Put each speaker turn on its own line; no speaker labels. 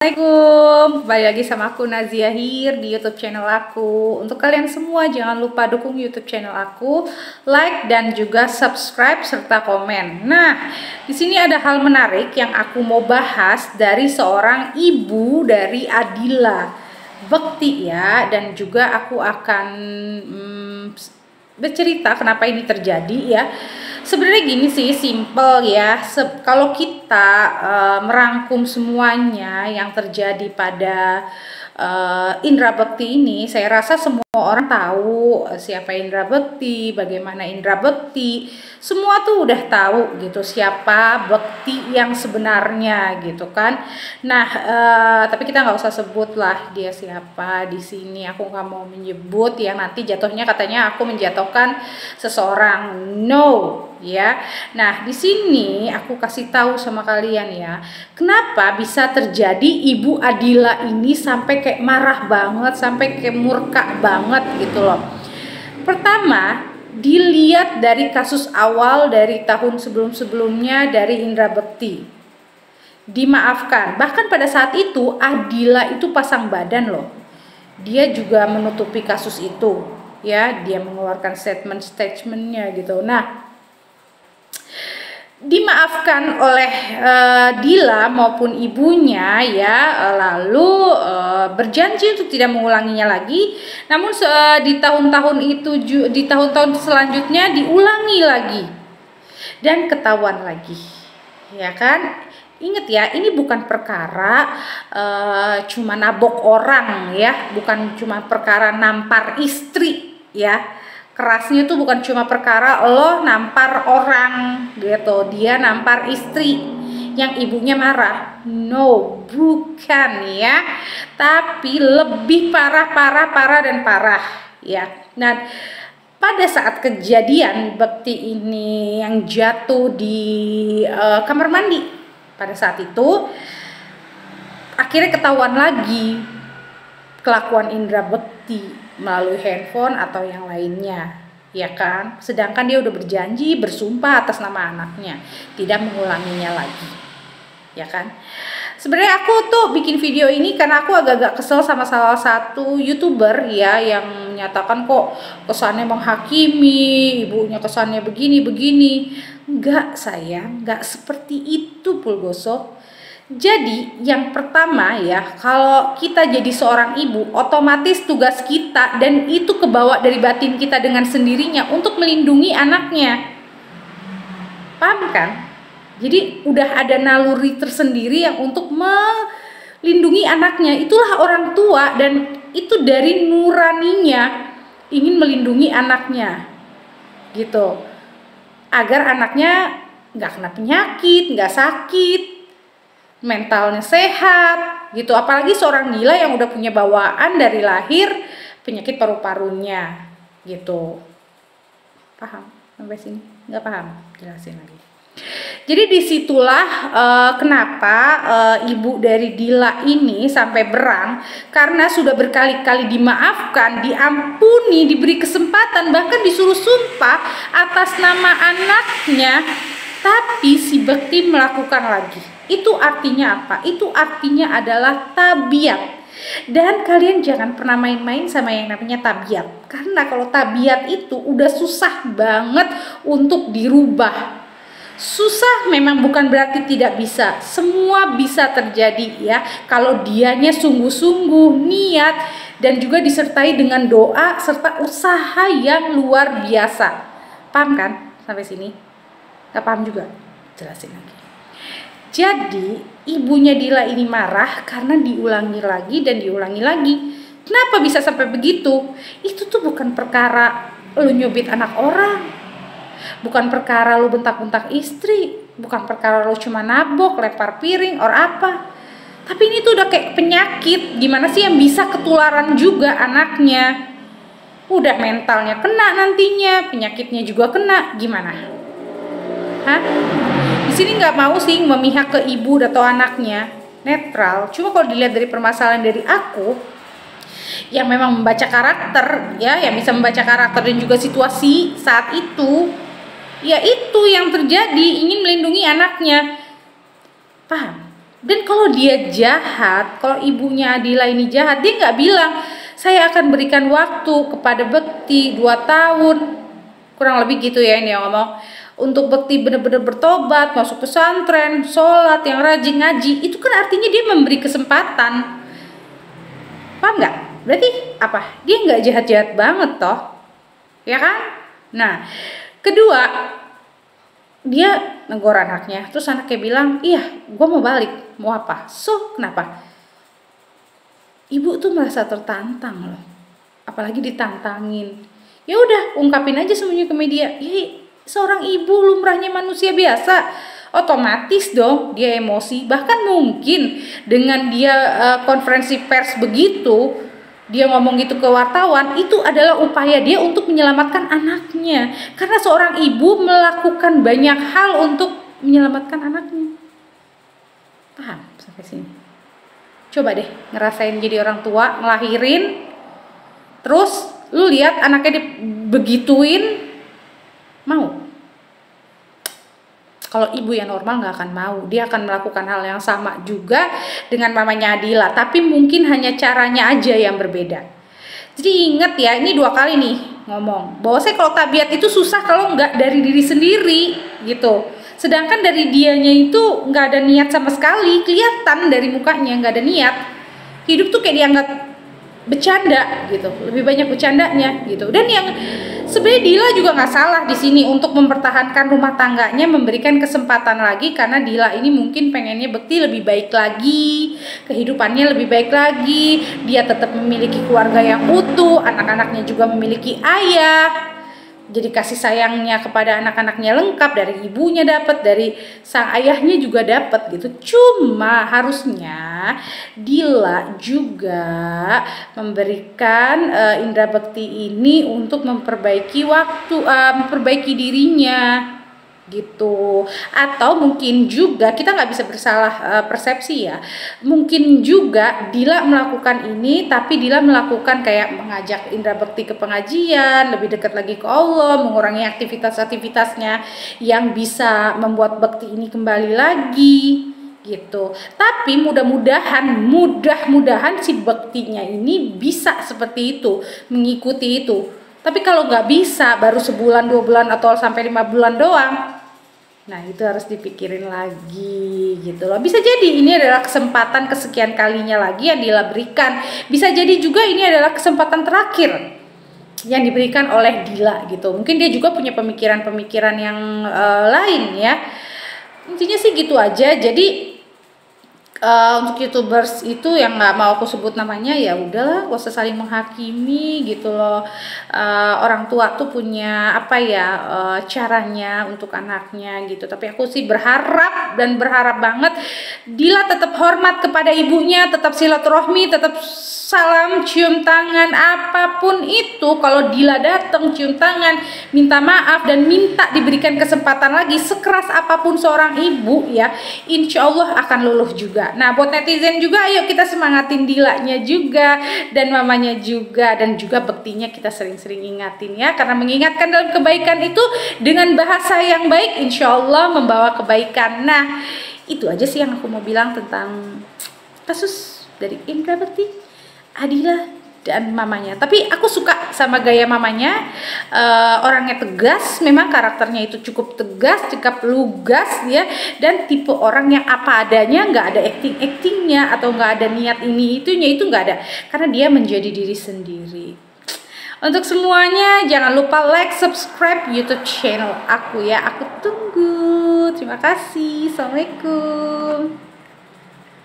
Assalamualaikum, kembali lagi sama aku Nazia Hir di YouTube channel aku. Untuk kalian semua jangan lupa dukung YouTube channel aku, like dan juga subscribe serta komen. Nah, di sini ada hal menarik yang aku mau bahas dari seorang ibu dari Adila Bekti ya, dan juga aku akan bercerita kenapa ini terjadi ya. Sebenarnya gini sih, simple ya. Kalau kita merangkum semuanya yang terjadi pada Indra Bekti ini, saya rasa semua orang tahu siapa Indra Bekti, bagaimana Indra Bekti, semua tuh udah tahu gitu siapa Bekti yang sebenarnya gitu kan. Nah, tapi kita nggak usah sebut lah dia siapa di sini. Aku nggak mau menyebut yang nanti jatuhnya katanya aku menjatuhkan seseorang. No, ya. Nah, di sini aku kasih tahu sama kalian ya, kenapa bisa terjadi Ibu Adila ini sampai kayak marah banget, sampai kayak murka banget gitu loh. Pertama, dilihat dari kasus awal dari tahun sebelum-sebelumnya dari Indra Bekti. Dimaafkan, bahkan pada saat itu Adila itu pasang badan loh. Dia juga menutupi kasus itu, ya, dia mengeluarkan statementnya gitu. Nah, dimaafkan oleh Dila maupun ibunya ya, lalu berjanji untuk tidak mengulanginya lagi. Namun di tahun-tahun itu, di tahun-tahun selanjutnya diulangi lagi dan ketahuan lagi, ya kan. Ingat ya, ini bukan perkara cuma nabok orang ya, bukan cuma perkara nampar istri ya. Kerasnya tuh bukan cuma perkara lo nampar orang gitu, dia nampar istri yang ibunya marah. No, bukan ya, tapi lebih parah dan parah ya. Nah, pada saat kejadian Bekti ini yang jatuh di kamar mandi, pada saat itu akhirnya ketahuan lagi kelakuan Indra Bekti melalui handphone atau yang lainnya, ya kan. Sedangkan dia udah berjanji, bersumpah atas nama anaknya tidak mengulanginya lagi, ya kan. Sebenarnya aku tuh bikin video ini karena aku agak-agak kesel sama salah satu YouTuber ya, yang menyatakan kok kesannya menghakimi, ibunya kesannya begini. Enggak sayang, enggak seperti itu Pulgoso. Jadi yang pertama ya, kalau kita jadi seorang ibu, otomatis tugas kita, dan itu kebawa dari batin kita dengan sendirinya untuk melindungi anaknya. Paham kan? Jadi udah ada naluri tersendiri yang untuk melindungi anaknya. Itulah orang tua, dan itu dari nuraninya ingin melindungi anaknya gitu, agar anaknya nggak kena penyakit, nggak sakit, mentalnya sehat gitu. Apalagi seorang Dila yang udah punya bawaan dari lahir penyakit paru-parunya gitu. Paham sampai sini? Nggak paham? Jelasin lagi. Jadi disitulah kenapa ibu dari Dila ini sampai berang, karena sudah berkali-kali dimaafkan, diampuni, diberi kesempatan, bahkan disuruh sumpah atas nama anaknya, tapi si Bekti melakukan lagi. Itu artinya apa? Itu artinya adalah tabiat. Dan kalian jangan pernah main-main sama yang namanya tabiat, karena kalau tabiat itu udah susah banget untuk dirubah. Susah memang bukan berarti tidak bisa, semua bisa terjadi ya, kalau dianya sungguh-sungguh niat dan juga disertai dengan doa serta usaha yang luar biasa. Paham kan sampai sini? Gak paham juga? Jelasin lagi. Jadi ibunya Dila ini marah karena diulangi lagi dan diulangi lagi. Kenapa bisa sampai begitu? Itu tuh bukan perkara lu nyubit anak orang, bukan perkara lu bentak-bentak istri, bukan perkara lu cuma nabok, lempar piring, or apa. Tapi ini tuh udah kayak penyakit. Gimana sih yang bisa ketularan juga anaknya? Udah mentalnya kena, nantinya penyakitnya juga kena, gimana? Hah? Di sini nggak mau sih memihak ke ibu atau anaknya, netral. Cuma kalau dilihat dari permasalahan dari aku, yang memang membaca karakter ya, yang bisa membaca karakter dan juga situasi saat itu, ya itu yang terjadi, ingin melindungi anaknya. Paham? Dan kalau dia jahat, kalau ibunya Adila ini jahat, dia nggak bilang saya akan berikan waktu kepada Bekti 2 tahun, kurang lebih gitu ya ini yang ngomong, untuk Bekti benar-benar bertobat, masuk pesantren, sholat, yang rajin ngaji. Itu kan artinya dia memberi kesempatan, paham nggak? Berarti apa? Dia nggak jahat-jahat banget toh, ya kan? Nah, kedua, dia negor anaknya, terus anaknya bilang, iya gue mau balik, mau apa? So kenapa? Ibu tuh merasa tertantang loh, apalagi ditantangin. Ya udah, ungkapin aja semuanya ke media. Ya, seorang ibu lumrahnya manusia biasa, otomatis dong dia emosi. Bahkan mungkin dengan dia konferensi pers begitu, dia ngomong gitu ke wartawan, itu adalah upaya dia untuk menyelamatkan anaknya. Karena seorang ibu melakukan banyak hal untuk menyelamatkan anaknya. Paham sampai sini? Coba deh ngerasain jadi orang tua, ngelahirin, terus lu lihat anaknya begituin, mau? Kalau ibu yang normal nggak akan mau, dia akan melakukan hal yang sama juga dengan mamanya Adila, tapi mungkin hanya caranya aja yang berbeda. Jadi ingat ya, ini 2 kali nih ngomong bahwa saya kalau tabiat itu susah kalau nggak dari diri sendiri gitu. Sedangkan dari dianya itu nggak ada niat sama sekali, kelihatan dari mukanya nggak ada niat. Hidup tuh kayak dianggap bercanda gitu, lebih banyak bercandanya gitu. Dan yang sebenarnya Dila juga nggak salah di sini untuk mempertahankan rumah tangganya, memberikan kesempatan lagi, karena Dila ini mungkin pengennya Bekti lebih baik lagi, kehidupannya lebih baik lagi, dia tetap memiliki keluarga yang utuh, anak-anaknya juga memiliki ayah. Jadi kasih sayangnya kepada anak-anaknya lengkap, dari ibunya dapat, dari sang ayahnya juga dapat gitu. Cuma harusnya Dila juga memberikan Indra Bekti ini untuk memperbaiki memperbaiki dirinya gitu. Atau mungkin juga kita nggak bisa bersalah persepsi ya, mungkin juga Dila melakukan ini, tapi Dila melakukan kayak mengajak Indra Bekti ke pengajian, lebih dekat lagi ke Allah, mengurangi aktivitas-aktivitasnya yang bisa membuat Bekti ini kembali lagi gitu. Tapi mudah-mudahan si Bektinya ini bisa seperti itu, mengikuti itu. Tapi kalau nggak bisa, baru sebulan, 2 bulan, atau sampai 5 bulan doang, nah itu harus dipikirin lagi gitu loh. Bisa jadi ini adalah kesempatan kesekian kalinya lagi yang Dila berikan. Bisa jadi juga ini adalah kesempatan terakhir yang diberikan oleh Dila gitu. Mungkin dia juga punya pemikiran-pemikiran yang lain ya. Intinya sih gitu aja. Jadi untuk YouTubers itu yang nggak mau aku sebut namanya, ya udahlah, gak usah saling menghakimi gitu loh. Orang tua tuh punya apa ya, caranya untuk anaknya gitu. Tapi aku sih berharap banget Dila tetap hormat kepada ibunya, tetap silaturahmi, tetap salam, cium tangan, apapun itu. Kalau Dila datang cium tangan, minta maaf dan minta diberikan kesempatan lagi, sekeras apapun seorang ibu ya, insya Allah akan luluh juga. Nah buat netizen juga, ayo kita semangatin Dilanya juga dan mamanya juga, dan juga Bektinya kita sering-sering ingatin ya, karena mengingatkan dalam kebaikan itu dengan bahasa yang baik insya Allah membawa kebaikan. Nah itu aja sih yang aku mau bilang tentang kasus dari Indra Bekti, Adila dan mamanya. Tapi aku suka sama gaya mamanya, orangnya tegas, memang karakternya itu cukup tegas, cukup lugas ya, dan tipe orang yang apa adanya, nggak ada acting-actingnya atau nggak ada niat ini itunya, itu nggak ada, karena dia menjadi diri sendiri. Untuk semuanya jangan lupa like, subscribe YouTube channel aku ya, aku tunggu. Terima kasih. Assalamualaikum.